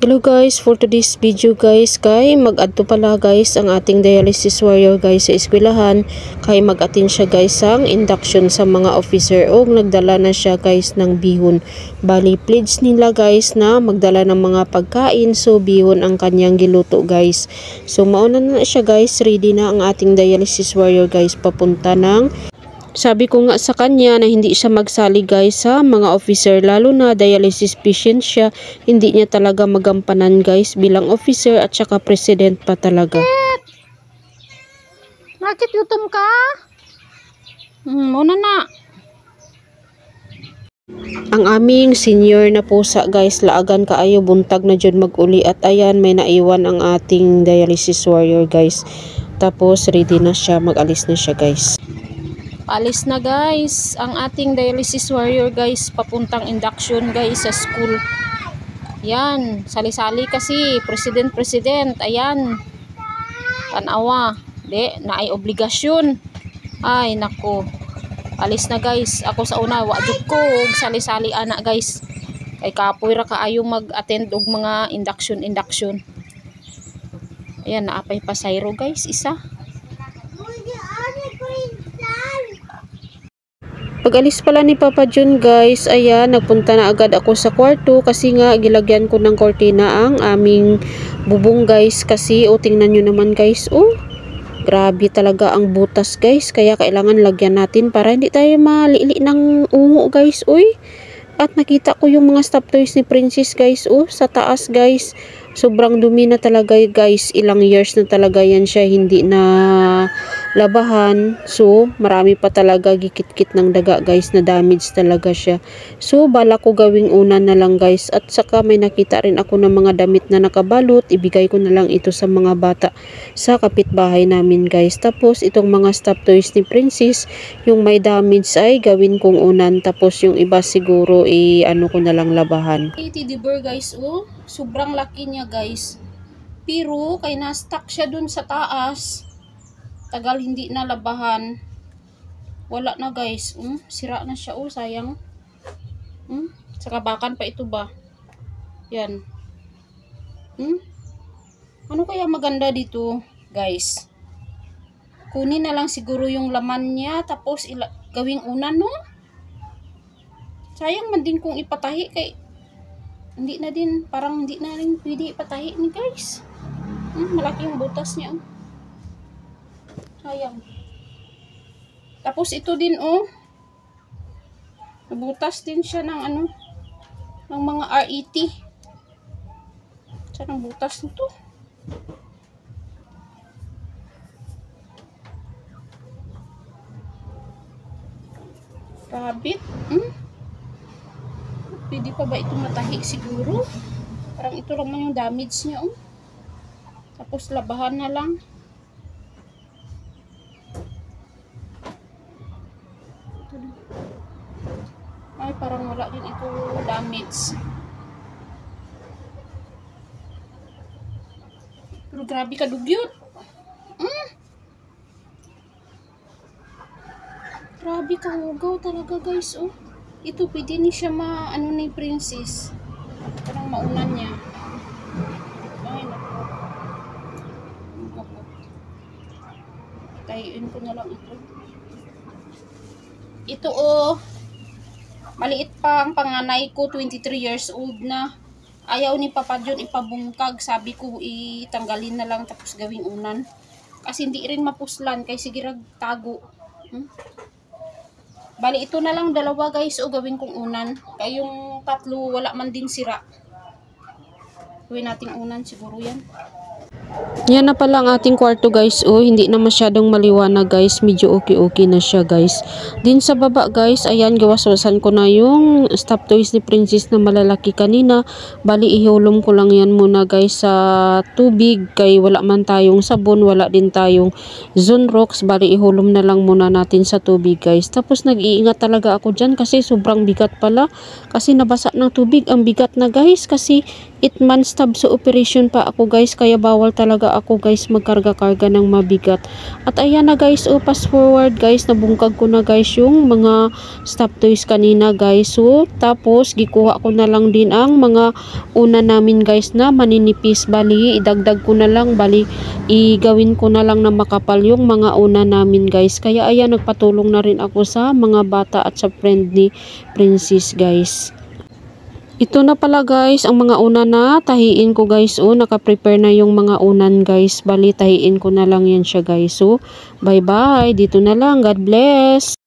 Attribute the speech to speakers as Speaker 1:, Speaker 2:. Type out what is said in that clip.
Speaker 1: Hello guys, for today's video guys, kay mag-adto pala guys ang ating dialysis warrior guys sa eskwelahan, kay mag-attend siya guys ang induction sa mga officer o nagdala na siya guys ng bihon. Bali pledge nila guys na magdala ng mga pagkain, so bihon ang kanyang giluto guys. So mauna na siya guys, ready na ang ating dialysis warrior guys papunta ng sabi ko nga sa kanya na hindi siya magsali guys sa mga officer, lalo na dialysis patient siya, hindi niya talaga magampanan guys bilang officer at saka president pa talaga.
Speaker 2: Bakit gutom ka? Muna na.
Speaker 1: Ang aming senior na pusa guys, laagan kaayo buntag na dyan mag-uli at ayan may naiwan ang ating dialysis warrior guys. Tapos ready na siya, mag-alis na siya guys.
Speaker 2: Alis na guys ang ating dialysis warrior guys papuntang induction guys sa school. Yan, sali-sali kasi president, ayan. Tanawa, naay obligasyon. Ay nako. Alis na guys. Ako sa una wa jud ko sali-sali ana guys. Kay kapoy ra kaayo mag-attend og mga induction. Ayan, naapay pa sayro guys, isa.
Speaker 1: Pag-alis pala ni Papa John guys, ayan, nagpunta na agad ako sa kwarto kasi nga gilagyan ko ng kortina ang aming bubong guys. Kasi tingnan nyo naman guys, grabe talaga ang butas guys. Kaya kailangan lagyan natin para hindi tayo malili ng ungo guys, At nakita ko yung mga stop toys ni Princess guys, sa taas guys. Sobrang dumi na talaga guys, ilang years na talaga yan siya hindi na labahan. So marami pa talaga gikit-kit ng daga guys, na damage talaga siya. So bala ko gawing unan na lang guys. At saka may nakita rin ako ng mga damit na nakabalot, ibigay ko na lang ito sa mga bata sa kapitbahay namin guys. Tapos itong mga stop toys ni Princess, yung may damage ay gawin kong unan, tapos yung iba siguro ano ko na lang labahan.
Speaker 2: Teddy bear guys, sobrang laki niya guys, pero kay na-stuck siya dun sa taas, tagal hindi na labahan, wala na guys. Sira na siya, sayang. Sa kabakan pa ito ba yan. Ano kaya maganda dito guys? Kunin na lang siguro yung laman niya, tapos gawing unan, no? Sayang man din kung ipatahi, kay hindi na din, parang hindi na rin pwede ipatahi ni guys. Malaki yung butas niya. Sayang. Tapos ito din, nabutas din siya ng ng mga RET. Saan ang butas nito? Rabbit. Pwede pa ba ito matahi siguro? Parang ito lang yung damage niya, Tapos labahan na lang. Ay, parang wala din ito damage. Pero grabe ka dugyot. Grabe ka hugaw talaga guys, Ito pwede ni siya ni Princess. Parang maunan niya. Ay, naku. Tayuin ko na lang ito. Ito maliit pa ang panganay ko, 23 years old na. Ayaw ni Papa John ipabungkag. Sabi ko itanggalin na lang tapos gawing unan. Kasi hindi rin mapuslan kay sige tago. Bali ito na lang dalawa guys, gawin kong unan. Kaya yung tatlo wala man din sira. Gawin nating unan siguro yan.
Speaker 1: Yan na pala ang ating kwarto guys, hindi na masyadong maliwanag guys, medyo okay na siya guys. Din sa baba guys, ayan, gawaswasan ko na yung stop toys ni Princess na malalaki kanina. Bali ihulom ko lang yan muna guys sa tubig, kay wala man tayong sabon, wala din tayong Zonrox. Bali ihulom na lang muna natin sa tubig guys. Tapos nag-iingat talaga ako dyan kasi sobrang bigat pala, kasi nabasa ng tubig, ang bigat na guys, kasi 8 months tab sa operation pa ako guys, kaya bawal talaga ako guys magkarga-karga ng mabigat. At ayan na guys, fast forward guys, nabungkag ko na guys yung mga stuffed toys kanina guys. So tapos gikuha ko na lang din ang mga una namin guys na maninipis, bali idagdag ko na lang, bali igawin ko na lang na makapal yung mga una namin guys. Kaya ayan, nagpatulong na rin ako sa mga bata at sa friend ni Princess guys. Ito na pala guys ang mga una na tahiin ko guys. Naka-prepare na yung mga unan guys. Bali tahiin ko na lang yan siya guys. So bye bye, dito na lang. God bless.